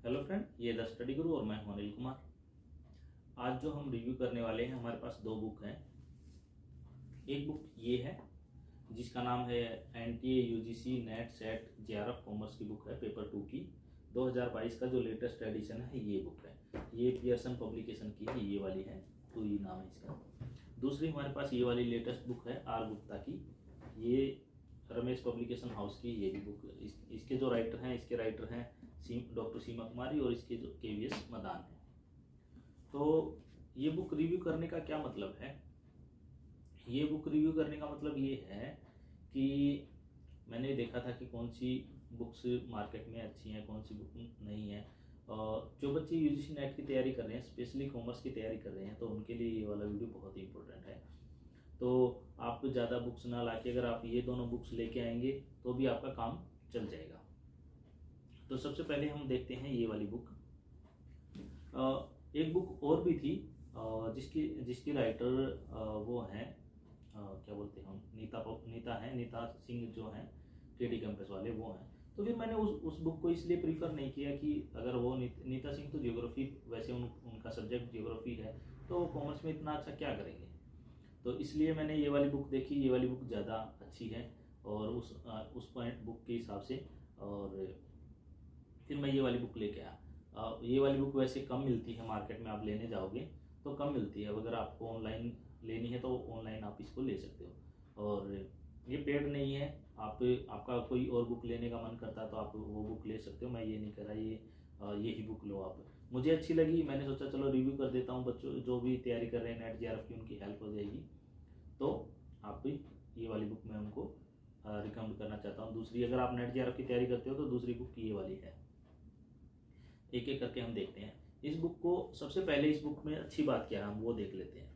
Hello friend, ये the study गुरु और मैं हूं अनिल कुमार। आज जो हम रिव्यू करने वाले हैं, हमारे पास दो बुक हैं। एक बुक ये है जिसका नाम है NTA UGC net set JRF commerce की बुक है, पेपर 2 की 2022 का जो लेटेस्ट एडिशन है ये बुक है। ये पियर्सन पब्लिकेशन की है, ये वाली है, तो ये नाम है इसका। दूसरी हमारे पास ये वाली लेटेस्ट बुक है आर गुप्ता की, ये रमेश पब्लिकेशन हाउस की ये भी बुक। इसके जो राइटर हैं, इसके राइटर हैं डॉक्टर सीमा कुमारी और इसके जो केवीएस मदान है। तो ये बुक रिव्यू करने का क्या मतलब है? ये बुक रिव्यू करने का मतलब ये है कि मैंने देखा था कि कौन सी बुक्स मार्केट में अच्छी हैं, कौन सी बुक नहीं है। और जो बच्चे यूजीसी नेट की तैयारी कर रहे हैं, स्पेशली कॉमर्स की तैयारी कर रहे हैं, तो उनके लिए ये वाला वीडियो बहुत ही इंपॉर्टेंट है। तो आप ज़्यादा बुक्स ना लाके अगर आप ये दोनों बुक्स लेके आएंगे तो भी आपका काम चल जाएगा। तो सबसे पहले हम देखते हैं ये वाली बुक। एक बुक और भी थी जिसकी राइटर वो हैं, क्या बोलते हैं हम, नीता सिंह जो हैं, केडी कैंपस वाले वो हैं। तो फिर मैंने उस बुक को इसलिए प्रीफर नहीं किया कि अगर वो नीता सिंह तो ज्योग्राफी, वैसे उनका सब्जेक्ट ज्योग्राफी है, तो वो कॉमर्स में इतना अच्छा क्या करेंगे। तो इसलिए मैंने ये वाली बुक देखी, ये वाली बुक ज़्यादा अच्छी है और उस पॉइंट बुक के हिसाब से, और फिर मैं ये वाली बुक लेके आया। ये वाली बुक वैसे कम मिलती है मार्केट में, आप लेने जाओगे तो कम मिलती है। अगर आपको ऑनलाइन लेनी है तो ऑनलाइन आप इसको ले सकते हो, और ये पेड नहीं है। आपका कोई और बुक लेने का मन करता है तो आप वो बुक ले सकते हो। मैं ये नहीं कर रहा, यही बुक लो आप। मुझे अच्छी लगी, मैंने सोचा चलो रिव्यू कर देता हूँ। बच्चों जो भी तैयारी कर रहे हैं नेट जेआरएफ की, उनकी हेल्प हो जाएगी। तो आप भी ये वाली बुक मैं उनको रिकमेंड करना चाहता हूँ। दूसरी, अगर आप नेट जेआरएफ की तैयारी करते हो तो दूसरी बुक ये वाली है। एक एक करके हम देखते हैं इस बुक को। सबसे पहले इस बुक में अच्छी बात क्या है, हम वो देख लेते हैं।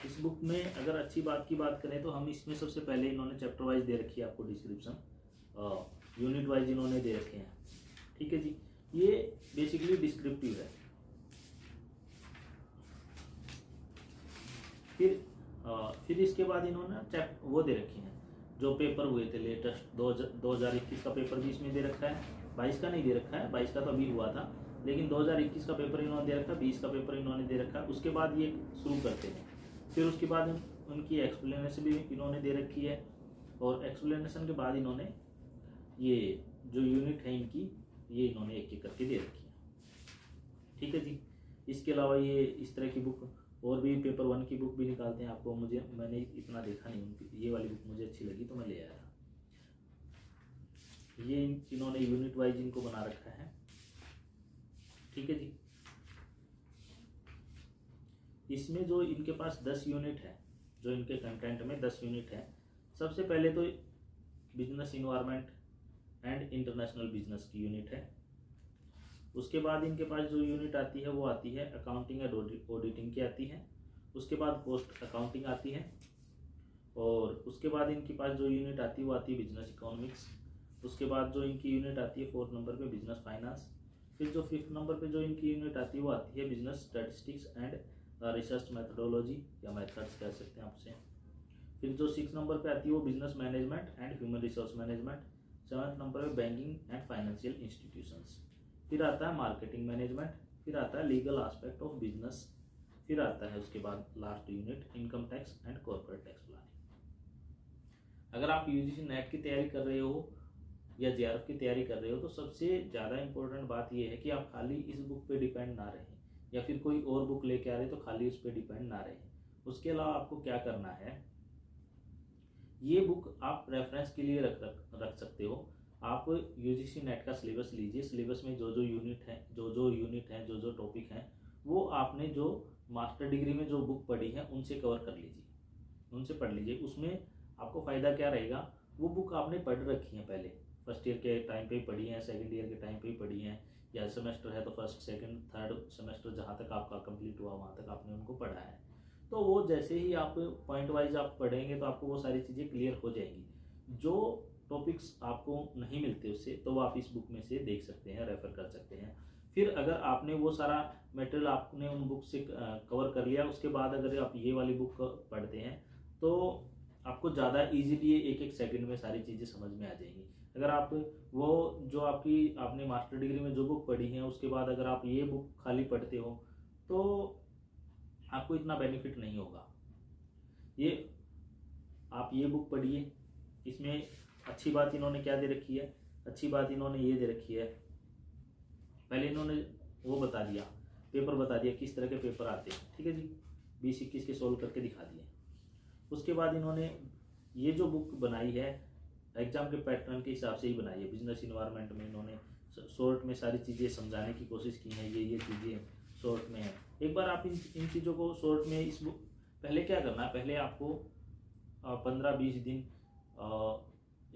इस बुक में अगर अच्छी बात की बात करें तो हम इसमें सबसे पहले इन्होंने चैप्टर वाइज दे रखी है आपको डिस्क्रिप्शन, यूनिट वाइज इन्होंने दे रखे हैं। ठीक है जी, ये बेसिकली डिस्क्रिप्टिव है। फिर इसके बाद इन्होंने वो दे रखे हैं जो पेपर हुए थे लेटेस्ट 2021 का पेपर भी इसमें दे रखा है। 22 का नहीं दे रखा है, 22 का तो अभी हुआ था, लेकिन 2021 का पेपर इन्होंने दे रखा है, 20 का पेपर इन्होंने दे रखा है। उसके बाद ये शुरू करते हैं। फिर उसके बाद उनकी एक्सप्लेनेशन भी इन्होंने दे रखी है, और एक्सप्लेनेशन के बाद इन्होंने ये जो यूनिट है इनकी, ये इन्होंने एक एक करके दे रखी है। ठीक है जी। इसके अलावा ये इस तरह की बुक और भी पेपर 1 की बुक भी निकालते हैं आपको। मैंने इतना देखा नहीं उनकी, ये वाली बुक मुझे अच्छी लगी तो मैं ले आया। ये इन्होंने यूनिट वाइज इनको बना रखा है। ठीक है जी। इसमें जो इनके पास 10 यूनिट है, जो इनके कंटेंट में 10 यूनिट है। सबसे पहले तो business environment and international business की यूनिट है। उसके बाद इनके पास जो यूनिट आती है वो आती है अकाउंटिंग एंड ऑडिटिंग की आती है। उसके बाद कॉस्ट अकाउंटिंग आती है, और उसके बाद इनके पास जो यूनिट आती है वो आती है बिजनेस इकोनॉमिक्स। उसके बाद जो इनकी यूनिट आती है 4th नंबर पे बिजनेस फाइनेंस। फिर जो 5th नंबर पे जो इनकी यूनिट आती है वो आती है business statistics and research methodology, या मेथड्स कह सकते हैं आपसे। फिर जो 6th नंबर पे आती है वो business management and human resource management. 7th number पे बैंकिंग एंड फाइनेंशियल इंस्टीट्यूशंस। फिर आता है मार्केटिंग मैनेजमेंट। फिर आता है लीगल एस्पेक्ट ऑफ बिजनेस। फिर आता है उसके बाद last unit income tax and corporate tax planning. अगर आप यूजीसी नेट की तैयारी कर रहे हो या जेआरएफ की तैयारी कर रहे हो तो सबसे ज़्यादा इंपॉर्टेंट बात यह है कि आप खाली इस बुक पे डिपेंड ना रहें, या फिर कोई और बुक लेके आ रहे तो खाली उस पर डिपेंड ना रहें। उसके अलावा आपको क्या करना है, ये बुक आप रेफरेंस के लिए रख सकते हो। आप यूजीसी नेट का सिलेबस लीजिए। सिलेबस में जो यूनिट है, जो टॉपिक हैं, वो आपने जो मास्टर डिग्री में जो बुक पढ़ी है उनसे कवर कर लीजिए, उनसे पढ़ लीजिए। उसमें आपको फ़ायदा क्या रहेगा, वो बुक आपने पढ़ रखी है पहले, फर्स्ट ईयर के टाइम पे ही पढ़ी है, सेकंड ईयर के टाइम पे ही पढ़ी है, या सेमेस्टर है तो फर्स्ट सेकंड थर्ड सेमेस्टर जहाँ तक आपका कंप्लीट हुआ वहाँ तक आपने उनको पढ़ा है। तो वो जैसे ही आप पॉइंट वाइज आप पढ़ेंगे तो आपको वो सारी चीज़ें क्लियर हो जाएंगी। जो टॉपिक्स आपको नहीं मिलते उससे, तो वो आप इस बुक में से देख सकते हैं, रेफर कर सकते हैं। फिर अगर आपने वो सारा मटेरियल आपने उन बुक से कवर कर लिया, उसके बाद अगर आप ये वाली बुक पढ़ते हैं तो आपको ज़्यादा इजीली एक एक सेकंड में सारी चीज़ें समझ में आ जाएंगी। अगर आप वो जो आपने मास्टर डिग्री में जो बुक पढ़ी है उसके बाद अगर आप ये बुक खाली पढ़ते हो तो आपको इतना बेनिफिट नहीं होगा। ये आप ये बुक पढ़िए, इसमें अच्छी बात इन्होंने क्या दे रखी है, अच्छी बात इन्होंने ये दे रखी है, पहले इन्होंने वो बता दिया, पेपर बता दिया किस तरह के पेपर आते हैं, ठीक है जी, 20-21 के सोल्व करके दिखा दिए। उसके बाद इन्होंने ये जो बुक बनाई है एग्जाम के पैटर्न के हिसाब से ही बनाई है। बिजनेस इन्वायरमेंट में इन्होंने शॉर्ट में सारी चीज़ें समझाने की कोशिश की हैं, ये चीज़ें शॉर्ट में है। एक बार आप इन चीज़ों को शॉर्ट में इस बुक पहले क्या करना है, पहले आपको 15-20 दिन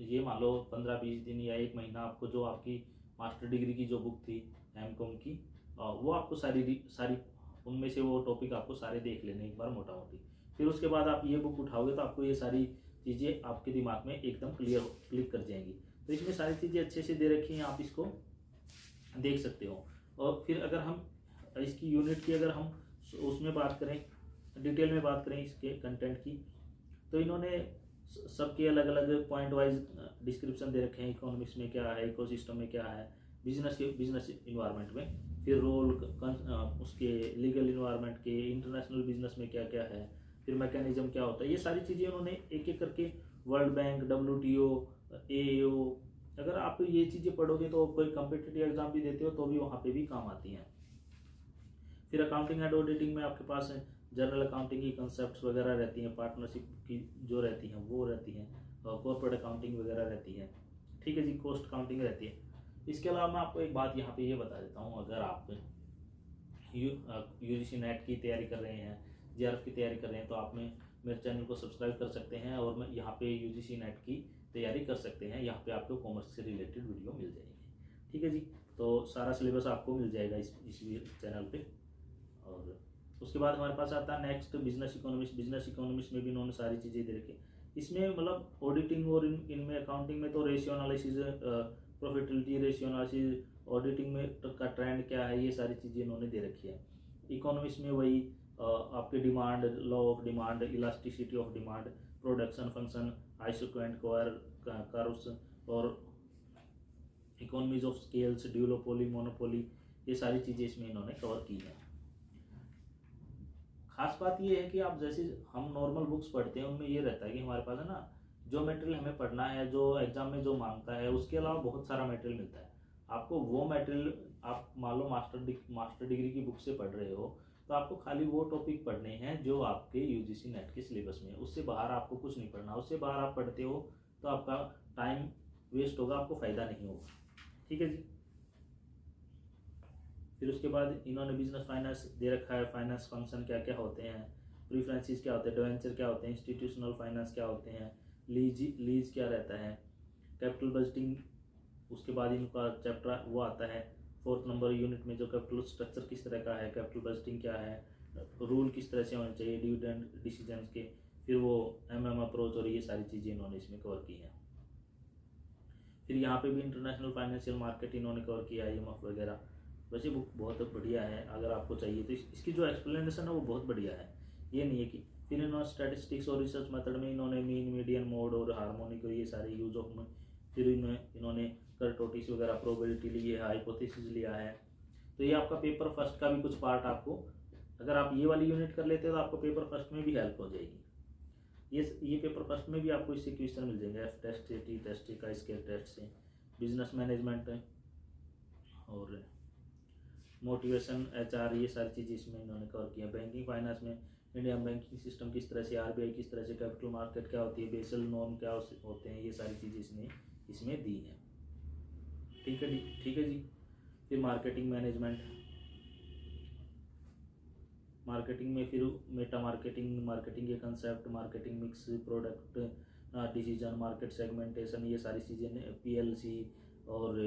ये मान लो 15-20 दिन या 1 महीना आपको जो आपकी मास्टर डिग्री की जो बुक थी एमकॉम की वो आपको सारी उनमें से वो टॉपिक आपको सारे देख लेने एक बार मोटा मोटी। फिर उसके बाद आप ये बुक उठाओगे तो आपको ये सारी चीज़ें आपके दिमाग में एकदम क्लिक कर जाएंगी। तो इसमें सारी चीज़ें अच्छे से दे रखी हैं, आप इसको देख सकते हो। और फिर अगर हम इसकी यूनिट की अगर हम उसमें बात करें, डिटेल में बात करें इसके कंटेंट की, तो इन्होंने सबके अलग अलग पॉइंट वाइज डिस्क्रिप्शन दे रखे हैं। इकोनॉमिक्स में क्या है, इकोसिस्टम में क्या है, बिजनेस इन्वायरमेंट में, फिर रोल उसके लीगल इन्वायरमेंट के, इंटरनेशनल बिजनेस में क्या क्या है, फिर मैकेनिज्म क्या होता है, ये सारी चीज़ें उन्होंने एक एक करके, वर्ल्ड बैंक, WTO, AAO, अगर आप ये चीज़ें पढ़ोगे तो कोई कॉम्पिटिटिव एग्जाम भी देते हो तो भी वहाँ पे भी काम आती हैं। फिर अकाउंटिंग एंड ऑडिटिंग में आपके पास जनरल अकाउंटिंग की कंसेप्ट वगैरह रहती हैं, पार्टनरशिप की जो रहती हैं वो रहती हैं, कॉर्पोरेट अकाउंटिंग वगैरह रहती है, ठीक है जी, कॉस्ट अकाउंटिंग रहती है। इसके अलावा मैं आपको एक बात यहाँ पे ये बता देता हूँ, अगर आप UGC नेट की तैयारी कर रहे हैं, JRF की तैयारी कर रहे हैं, तो आप मेरे चैनल को सब्सक्राइब कर सकते हैं और मैं यहाँ पे UGC नेट की तैयारी कर सकते हैं। यहाँ पे आपको कॉमर्स से रिलेटेड वीडियो मिल जाएगी, ठीक है जी। तो सारा सिलेबस आपको मिल जाएगा इस चैनल पे। और उसके बाद हमारे पास आता है next business economics. Business economics में भी इन्होंने सारी चीज़ें दे रखी। इसमें मतलब ऑडिटिंग और इनमें अकाउंटिंग में तो ratio analysis, profitability ratio analysis, auditing में का ट्रेंड क्या है, ये सारी चीज़ें इन्होंने दे रखी है। इकोनॉमिक्स में वही आपके demand, law of demand, elasticity of demand, production function, isoquant curves और इकोनॉमीज ऑफ स्केल्स, ड्यूलोपोली, मोनोपोली, ये सारी चीज़ें इसमें इन्होंने कवर की हैं। खास बात ये है कि आप जैसे हम नॉर्मल बुक्स पढ़ते हैं उनमें ये रहता है कि हमारे पास है ना, जो मटेरियल हमें पढ़ना है, जो एग्जाम में जो मांगता है, उसके अलावा बहुत सारा मटेरियल मिलता है आपको। वो मटेरियल आप मान लो मास्टर डिग्री की बुक से पढ़ रहे हो तो आपको खाली वो टॉपिक पढ़ने हैं जो आपके UGC नेट के सिलेबस में है, उससे बाहर आपको कुछ नहीं पढ़ना। उससे बाहर आप पढ़ते हो तो आपका टाइम वेस्ट होगा, आपको फ़ायदा नहीं होगा, ठीक है जी। फिर उसके बाद इन्होंने बिजनेस फाइनेंस दे रखा है, फाइनेंस फंक्शन क्या क्या होते हैं, प्रीफ्रेंसिस क्या होते हैं, डिवेंचर क्या होते हैं, इंस्टीट्यूशनल फाइनेंस क्या होते हैं, लीज क्या रहता है, कैपिटल बजटिंग। उसके बाद इनका चैप्टर वो आता है 4th नंबर यूनिट में, जो कैपिटल स्ट्रक्चर किस तरह का है, कैपिटल बजटिंग क्या है, रूल किस तरह से होने चाहिए डिविडेंड डिसीजन के, फिर वो MM अप्रोच, और ये सारी चीज़ें इन्होंने इसमें कवर की हैं। फिर यहाँ पे भी इंटरनेशनल फाइनेंशियल मार्केट इन्होंने कवर किया, IMF वगैरह। वैसे बुक बहुत बढ़िया है, अगर आपको चाहिए तो इसकी जो एक्सप्लेनेशन है वो बहुत बढ़िया है, ये नहीं है कि। फिर इन्होंने स्टैटिस्टिक्स और रिसर्च मेथड में इन्होंने मीन, मीडियन, मोड और हार्मोनिक और ये सारे यूज ऑफ, फिर इन्होंने कर्टोटिस वगैरह, प्रोबेबिलिटी ली है, हाइपोथेसिस लिया है। तो ये आपका पेपर फर्स्ट का भी कुछ पार्ट आपको, अगर आप ये वाली यूनिट कर लेते हो तो आपको पेपर फर्स्ट में भी हेल्प हो जाएगी। ये पेपर फर्स्ट में भी आपको इससे क्वेश्चन मिल जाएंगे, F टेस्ट, T टेस्ट का, स्केल टेस्ट से, बिजनेस मैनेजमेंट और मोटिवेशन, HR, ये सारी चीज़ें इसमें इन्होंने कवर किया। बैंकिंग फाइनेंस में इंडियन बैंकिंग सिस्टम किस तरह से, RBI किस तरह से, कैपिटल मार्केट क्या होती है, बेसल नॉर्म क्या होते हैं, ये सारी चीज़ें इसमें दी हैं, ठीक है जी। फिर मार्केटिंग मैनेजमेंट, मार्केटिंग में फिर मेटा मार्केटिंग, मार्केटिंग के concept, marketing mix, product decision, market segmentation, ये सारी चीज़ें, PLC, और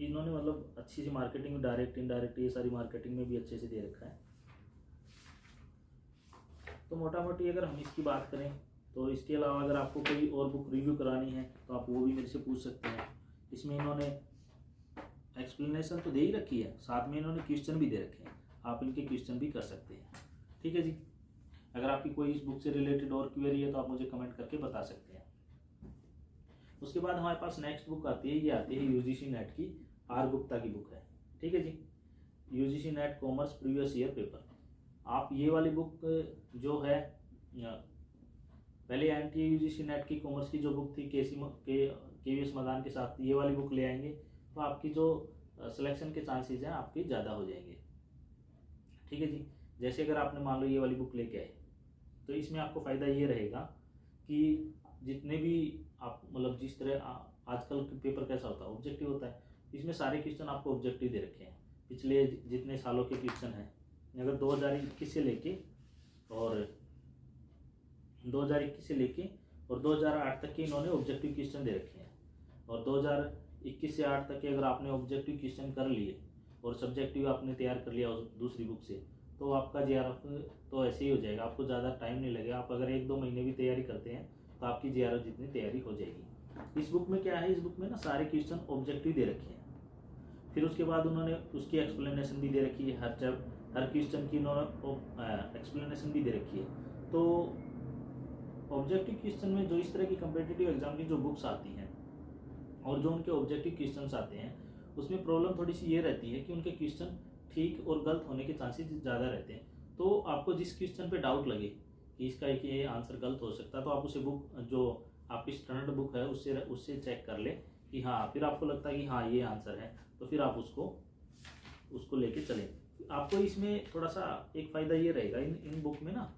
इन्होंने मतलब अच्छी सी मार्केटिंग, डायरेक्ट इनडायरेक्ट, ये सारी मार्केटिंग में भी अच्छे से दे रखा है। तो मोटा मोटी अगर हम इसकी बात करें तो इसके अलावा अगर आपको कोई और बुक रिव्यू करानी है तो आप वो भी मेरे से पूछ सकते हैं। इसमें इन्होंने एक्सप्लेनेशन तो दे ही रखी है, साथ में इन्होंने क्वेश्चन भी दे रखे हैं, आप इनके क्वेश्चन भी कर सकते हैं, ठीक है जी। अगर आपकी कोई इस बुक से रिलेटेड और क्वेरी है तो आप मुझे कमेंट करके बता सकते हैं। उसके बाद हमारे पास नेक्स्ट बुक आती है, ये आती है यूजीसी नेट की, आर गुप्ता की बुक है, ठीक है जी। UGC NET commerce previous year paper. आप ये वाली बुक जो है, पहले एनटीए यूजीसी नेट की कॉमर्स की जो बुक थी केवीएस मदान के साथ, ये वाली बुक ले आएंगे तो आपकी जो सिलेक्शन के चांसेस हैं आपके ज़्यादा हो जाएंगे, ठीक है जी। जैसे अगर आपने मान लो ये वाली बुक लेके आए तो इसमें आपको फ़ायदा ये रहेगा कि जितने भी आप मतलब जिस तरह आजकल पेपर कैसा होता है, ऑब्जेक्टिव होता है, इसमें सारे क्वेश्चन आपको ऑब्जेक्टिव दे रखे हैं पिछले जितने सालों के क्वेश्चन हैं। अगर 2021 से लेके और 2008 तक के इन्होंने ऑब्जेक्टिव क्वेश्चन दे रखे हैं, और 2021 से 8 तक के अगर आपने ऑब्जेक्टिव क्वेश्चन कर लिए और सब्जेक्टिव आपने तैयार कर लिया उस दूसरी बुक से, तो आपका जेआरएफ तो ऐसे ही हो जाएगा, आपको ज़्यादा टाइम नहीं लगेगा। आप अगर 1-2 महीने भी तैयारी करते हैं तो आपकी जेआरएफ जितनी तैयारी हो जाएगी। इस बुक में क्या है, इस बुक में ना सारे क्वेश्चन ऑब्जेक्टिव दे रखे हैं, फिर उसके बाद उन्होंने उसकी एक्सप्लेनेशन भी दे रखी है, हर क्वेश्चन की उन्होंने एक्सप्लेनेशन भी दे रखी है। तो ऑब्जेक्टिव क्वेश्चन में जो इस तरह की कम्पिटिटिव एग्जाम की जो बुक्स आती हैं और जो उनके ऑब्जेक्टिव क्वेश्चंस आते हैं, उसमें प्रॉब्लम थोड़ी सी ये रहती है कि उनके क्वेश्चन ठीक और गलत होने के चांसेस ज़्यादा रहते हैं। तो आपको जिस क्वेश्चन पे डाउट लगे कि इसका एक ये आंसर गलत हो सकता है, तो आप उसे बुक जो आपकी स्टैंडर्ड बुक है उससे चेक कर ले कि हाँ, फिर आपको लगता है कि हाँ ये आंसर है, तो फिर आप उसको लेके चलें। आपको इसमें थोड़ा सा एक फ़ायदा ये रहेगा, इन बुक में ना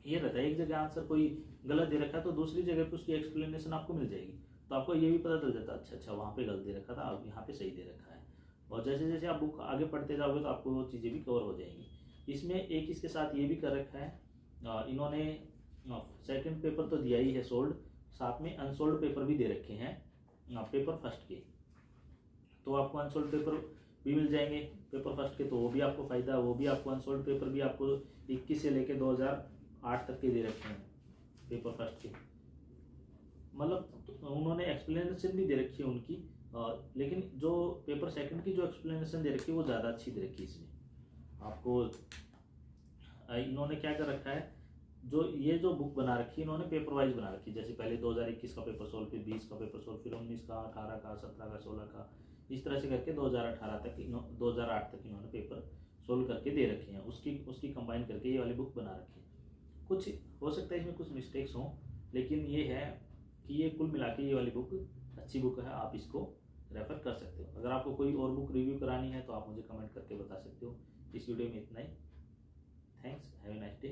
ये रहता है, एक जगह आंसर कोई गलत दे रखा है तो दूसरी जगह पे उसकी एक्सप्लेनेशन आपको मिल जाएगी, तो आपको ये भी पता चल जाता है अच्छा वहाँ पे गलत दे रखा था, अब यहाँ पे सही दे रखा है। और जैसे जैसे आप बुक आगे पढ़ते जाओगे तो आपको वो चीज़ें भी कवर हो जाएंगी। इसमें एक इसके साथ ये भी कर रखा है, इन्होंने सेकंड पेपर तो दिया ही है सोल्ड, साथ में अनसोल्ड पेपर भी दे रखे हैं पेपर फर्स्ट के, तो आपको अनसोल्ड पेपर भी मिल जाएंगे पेपर फर्स्ट के, तो वो भी आपको फ़ायदा, वो भी आपको अनसोल्ड पेपर भी आपको 21 से लेके 2008 तक के दे रखे हैं पेपर फर्स्ट के। मतलब उन्होंने एक्सप्लेनेशन भी दे रखी है उनकी, लेकिन जो पेपर सेकंड की जो एक्सप्लेनेशन दे रखी है वो ज़्यादा अच्छी दे रखी है। इसमें आपको इन्होंने क्या कर रखा है, ये जो बुक बना रखी है इन्होंने पेपर वाइज बना रखी है, जैसे पहले 2021 का पेपर सोल्व, फिर 20 का पेपर सोल्व, फिर 19 का, 18 का, 17 का, 16 का, इस तरह से करके 2008 तक इन्होंने पेपर सोल्व करके दे रखे हैं, उसकी कंबाइन करके ये वाली बुक बना रखी है। कुछ हो सकता है इसमें कुछ मिस्टेक्स हों, लेकिन ये है कि ये कुल मिला के ये वाली बुक अच्छी बुक है, आप इसको रेफ़र कर सकते हो। अगर आपको कोई और बुक रिव्यू करानी है तो आप मुझे कमेंट करके बता सकते हो। इस वीडियो में इतना ही। Thanks, have a nice day.